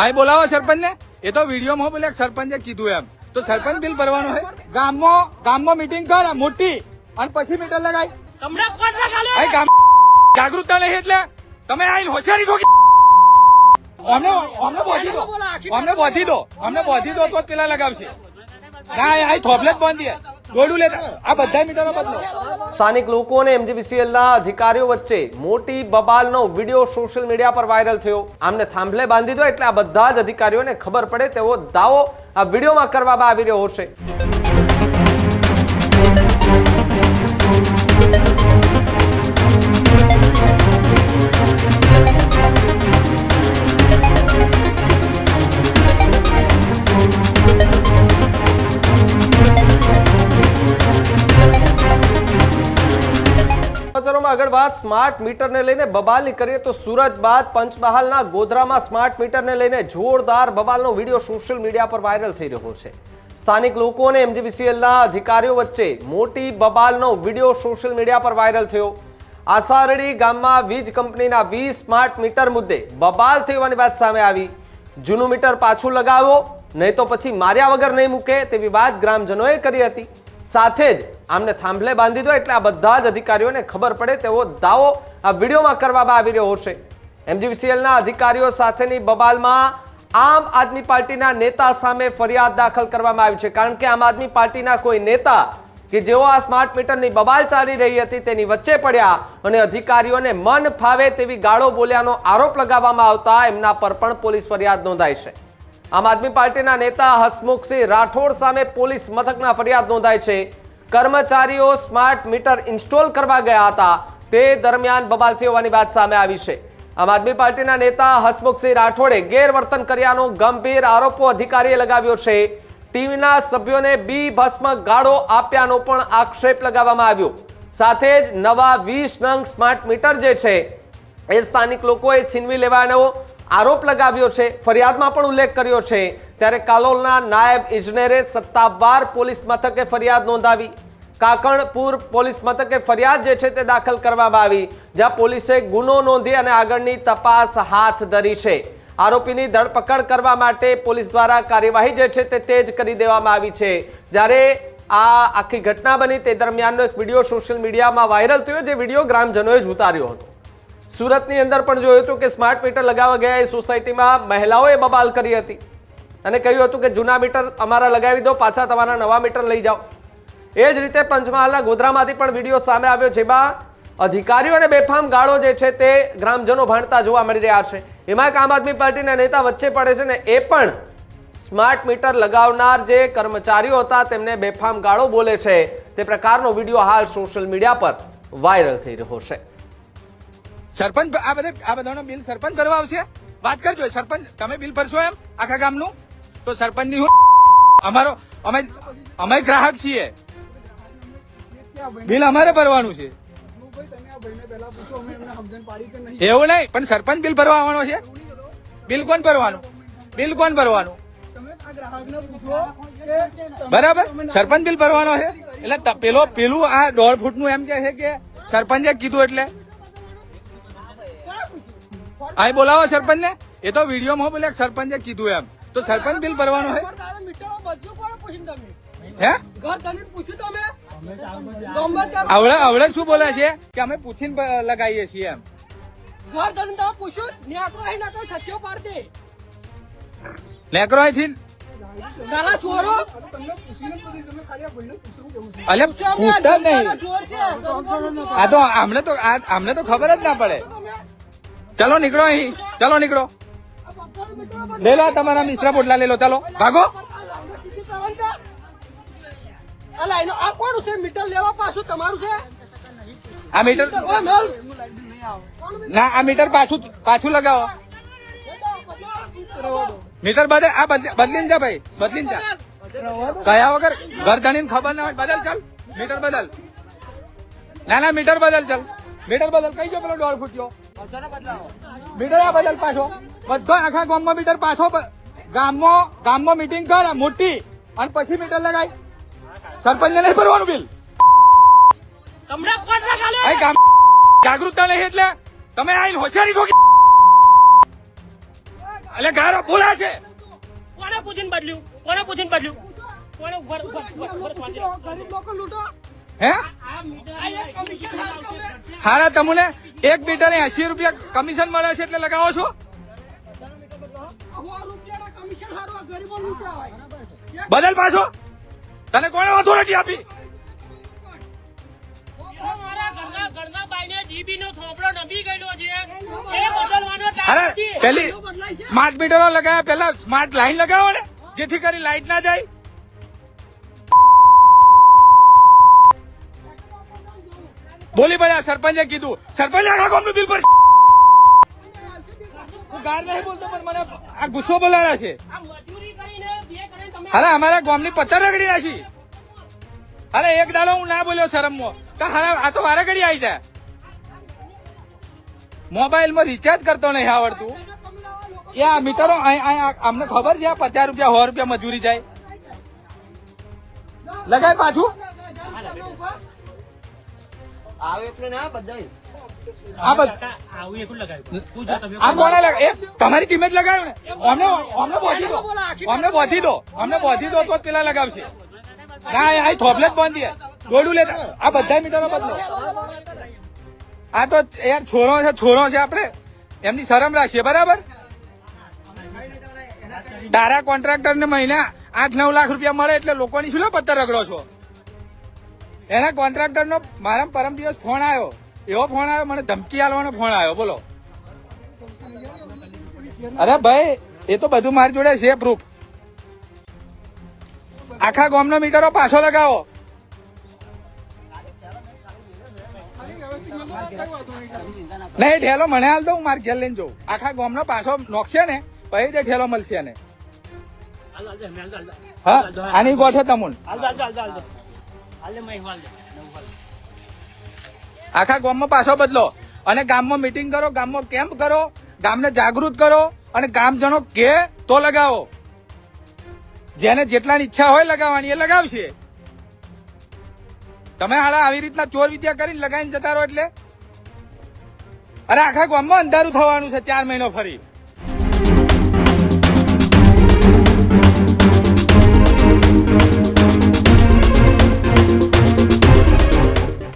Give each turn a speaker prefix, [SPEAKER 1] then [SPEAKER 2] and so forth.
[SPEAKER 1] અહીં બોલાવો સરપંચ ને. એ તો વિડીયોમાં બોલે સરપંચે કીધું એમ. તો સરપંચ બિલ ભરવાનું છે. ગામમાં મીટિંગ કર મોટી અને પછી મીટર લગાય.
[SPEAKER 2] તમને કોણ લગાડે?
[SPEAKER 1] અહીં ગામ જાગૃતતા નહીં એટલે તમે આઈને હોશિયારી ઠોકી. અમને બોધી દો તો પેલા લગાવશે. ના આ થોભલે જ બાંધીએ દોડું લેતા આ બધા મીટરો બદલો.
[SPEAKER 3] સ્થાનિક લોકો અને એમજીવીસીએલના અધિકારીઓ વચ્ચે મોટી બબાલનો વિડીયો સોશિયલ મીડિયા પર વાયરલ થયો. આમને થાંભલે બાંધી દો એટલે આ બધા જ અધિકારીઓને ખબર પડે તેવો દાવો આ વિડીયોમાં કરવામાં આવી રહ્યો છે. આગળ વાત સ્માર્ટ મીટરને લઈને બબાલની કરીએ તો સુરત બાદ પંચમહાલના ગોધરામાં સ્માર્ટ મીટરને લઈને જોરદાર બબાલનો વિડીયો સોશિયલ મીડિયા પર વાયરલ થઈ રહ્યો છે. સ્થાનિક લોકો અને એમજીવીસીએલના અધિકારીઓ વચ્ચે મોટી બબાલનો વિડીયો સોશિયલ મીડિયા પર વાયરલ થયો. આસારડી ગામમાં વીજ કંપનીના 20 સ્માર્ટ મીટર મુદ્દે બબાલ થવાની વાત સામે આવી. જૂનું મીટર પાછું લગાવો નહીં તો પછી માર્યા વગર નહીં મૂકે તેવી વાત ગ્રામજનોએ કરી હતી. સાથે જ આમને થાંભલે બાંધી દો એટલે આ બધા જ અધિકારીઓને ખબર પડે તેવો દાવો આ વિડીયોમાં કરવામાં આવી રહ્યો છે. એમજીવીસીએલના અધિકારીઓ સાથેની બબાલમાં આમ આદમી પાર્ટીના નેતા સામે ફરિયાદ દાખલ કરવામાં આવી છે. કારણ કે આમ આદમી પાર્ટીના કોઈ નેતા કે જેઓ આ સ્માર્ટ મીટરની બબાલ ચાલી રહી હતી તેની વચ્ચે પડ્યા અને અધિકારીઓને મન ફાવે તેવી ગાળો બોલ્યાનો આરોપ લગાવવામાં આવતા એમના પર પણ પોલીસ ફરિયાદ નોંધાઈ છે. આમ આદમી પાર્ટીના નેતા હસમુખસિંહ રાઠોડ સામે પોલીસ મથકના ફરિયાદ નોંધાઈ છે. કર્મચારીઓ સ્માર્ટ મીટર ઇન્સ્ટોલ કરવા ગયા હતા તે દરમિયાન બબાલ થઈ હોવાની વાત સામે આવી છે. આમ આદમી પાર્ટીના નેતા હસમુખસિંહ રાઠોડે ગેરવર્તન કર્યાનો ગંભીર આરોપો અધિકારીએ લગાવ્યો છે. ટીમના સભ્યોને બી ભસ્મ ગાળો આપ્યાનો પણ આક્ષેપ લગાવવામાં આવ્યો. સાથે જ નવા 20 નંગ સ્માર્ટ મીટર જે છે એ સ્થાનિક લોકોએ છીનવી લેવાનો આરોપ લગાવ્યો છે. ફરિયાદમાં પણ ઉલ્લેખ કર્યો છે. ત્યારે કાલોલના નાયબ ઇજનેરે સત્તાવાર પોલીસ મથકે ફરિયાદ નોંધાવી. કાકણપુર પોલીસ મથકે ફરિયાદ જે છે તે દાખલ કરવામાં આવી, જ્યાં પોલીસે ગુનો નોંધી અને આગળની તપાસ હાથ ધરી છે. આરોપીની ધરપકડ કરવા માટે પોલીસ દ્વારા કાર્યવાહી જે છે તે તેજ કરી દેવામાં આવી છે. જ્યારે આ આખી ઘટના બની તે દરમિયાનનો એક વિડીયો સોશિયલ મીડિયામાં વાયરલ થયો, જે વિડીયો ગ્રામજનોએ જ ઉતાર્યો હતો. સુરતની અંદર પણ જોયું હતું કે સ્માર્ટ મીટર લગાવવા ગયા એ સોસાયટીમાં મહિલાઓએ બબાલ કરી હતી અને કહ્યું હતું કે જૂના મીટર અમારા લગાવી દો, પાછા તમારા નવા મીટર લઈ જાઓ. એ જ રીતે પંચમહાલના ગોધરામાંથી પણ વિડીયો સામે આવ્યો, જેમાં અધિકારીઓને બેફામ ગાળો જે છે તે ગ્રામજનો ભાંડતા જોવા મળી રહ્યા છે. એમાં એક આમ આદમી પાર્ટીના નેતા વચ્ચે પડે છે ને એ પણ સ્માર્ટ મીટર લગાવનાર જે કર્મચારીઓ હતા તેમને બેફામ ગાળો બોલે છે. તે પ્રકારનો વિડીયો હાલ સોશિયલ મીડિયા પર વાયરલ થઈ રહ્યો છે.
[SPEAKER 1] સરપંચ આ બધાનો બિલ સરપંચ ભરવા આવશે. વાત કરજો સરપંચ, તમે બિલ ભરશો એમ આખા ગામનું? તો સરપંચ ની અમારો અમે ગ્રાહક છીએ, બિલ અમારે ભરવાનું છે. એવું નહીં, પણ સરપંચ બિલ ભરવા આવવાનો છે. બિલ કોણ ભરવાનું? બરાબર, સરપંચ બિલ ભરવાનો છે. એટલે પેલું આ 1.5 ફૂટનું એમ કે છે કે સરપંચે કીધું એટલે અહીં બોલાવો સરપંચ ને. એ તો વિડીયોમાં બોલે સરપંચે કીધું એમ. તો સરપંચ બિલ ભરવાનું છે. હે આવડે શું બોલે છે કે અમે પૂછીને લગાવીએ છીએ એમ. નેકરો અહીંથી અલે પૂછતા જ નહીં. આ તો અમને તો ખબર જ ના પડે. ચલો નીકળો અહીં, ચલો નીકળો. લે લો તમારા મિશ્રા પોટલા લે લો, ચાલો ભાગો. આ મીટર ના, આ મીટર પાછું લગાવો. મીટર બદલીને જા ભાઈ, બદલીને જા. કયા વગર ઘર ધણીને ખબર ના હોય. બદલ ચાલ, મીટર બદલ. ના મીટર બદલ, ચાલ મીટર બદલ. કઈ ગયો પેલો 1.5 ફૂટ્યો મીટર? આ બદલ પાછો. બધો આખા ગામમાં મીટર પાછો. ગામમાં મીટિંગ કર મોટી અને પછી મીટર લગાય. સરપંચ ને નહીં ભરવાનું બિલ.
[SPEAKER 2] તમને કોણ લગાડે?
[SPEAKER 1] ગામ જાગૃતતા નહીં એટલે તમે આઈને હોશિયારી ઠોકી. એટલે ગારો બોલા છે.
[SPEAKER 2] કોને પૂછીને બદલ્યું? કોને પૂછીને બદલ્યું? કોને ઉભર ગરીબ લોકો લૂંટો.
[SPEAKER 1] હે
[SPEAKER 2] આ મીટર કમિશન
[SPEAKER 1] હારા તમને 1 મીટરે 80 રૂપિયા કમિશન મળે છે એટલે લગાવો છો. બદલ પાછો. તને કોણે ઓથોરિટી આપી?
[SPEAKER 2] મારા ઘરના બાઈને જીબી નો થોપડો નબી ગયેલો છે. એ બદલવાનો ટાઈમ
[SPEAKER 1] અરે
[SPEAKER 2] નથી.
[SPEAKER 1] પેલી સ્માર્ટ મીટરો લગાવ્યા પેલા સ્માર્ટ લાઈન લગાવો ને જેથી કરી લાઈટ ના જાય. બોલી પડ્યા સરપંચે કીધું. સરપંચ આખા ગામનું બિલ પર હું ગાર નહીં બોલતો પણ મને આ ગુસ્સો બોલાડ્યા છે.
[SPEAKER 2] આ મજૂરી કરીને બે કરીને તમે
[SPEAKER 1] હાલે અમારા ગામની પથ્થર રગડી નાખી. હાલે એક દાડો હું ના બોલ્યો શરમમાં તો હાલે આ તો વારે ઘડી આવી જાય. મોબાઈલમાં રિચાર્જ કરતો નહીં આવડતું. એ આ મીટરો અમને ખબર છે 50 રૂપિયા 100 રૂપિયા મજૂરી જાય. લગાય પાછું.
[SPEAKER 4] આવે એટલે ના બધાય
[SPEAKER 1] આ બધ
[SPEAKER 2] આવું એકલું લગાવ્યું. પૂછો તમે.
[SPEAKER 1] આ કોણે લગાવ્યું? તમારી ટીમે જ લગાવ્યું ને. અમને બોધી દો. અમને બોધી દો. અમને બોધી દો તો જ પેલા લગાવશે. ના આ થોપલે જ બાંધીએ. દોડું લેતા આ બધા મીટરો બદલો. આ તો યાર છોરો છે આપણે એમની શરમ રાખીએ બરાબર. તારા કોન્ટ્રાક્ટર ને મહિના 8-9 લાખ રૂપિયા મળે એટલે લોકોની શું લે પત્તર રગડો છો? એના કોન્ટ્રાક્ટર નો મારા પરમ દિવસ ફોન આવ્યો. એવો ફોન આવ્યો મને ધમકી આલવાનો ફોન આવ્યો. બોલો. અરે ભાઈ એ તો બધું મારી જોડે છે પ્રૂફ. આખા ગામનો મીટરો પાછો લગાવો. નહીં ઠેલો મને હાલ દઉં મારે ઘેર લઈને જવું. આખા ગામનો પાછો નોખશે ને પછી તે ઠેલો મળશે ને.
[SPEAKER 2] હાલ હાલ હાલ હાલ
[SPEAKER 1] હા આની ગોઠે તમુન
[SPEAKER 2] હાલ હાલ હાલ હાલ હાલ મેં હાલ
[SPEAKER 1] આખા ગામમાં પાછો બદલો અને ગામમાં મીટિંગ કરો, ગામમાં કેમ્પ કરો, ગામને જાગૃત કરો અને ગામજનો કે તો લગાવો. જેને જેટલાની ઈચ્છા હોય લગાવવાની એ લગાવશે. તમે હાલા આવી રીતના ચોર વિદ્યા કરીને લગાવીને જતા રહો એટલે અરે આખા ગામમાં અંધારું થવાનું છે 4 મહિનો ફરી.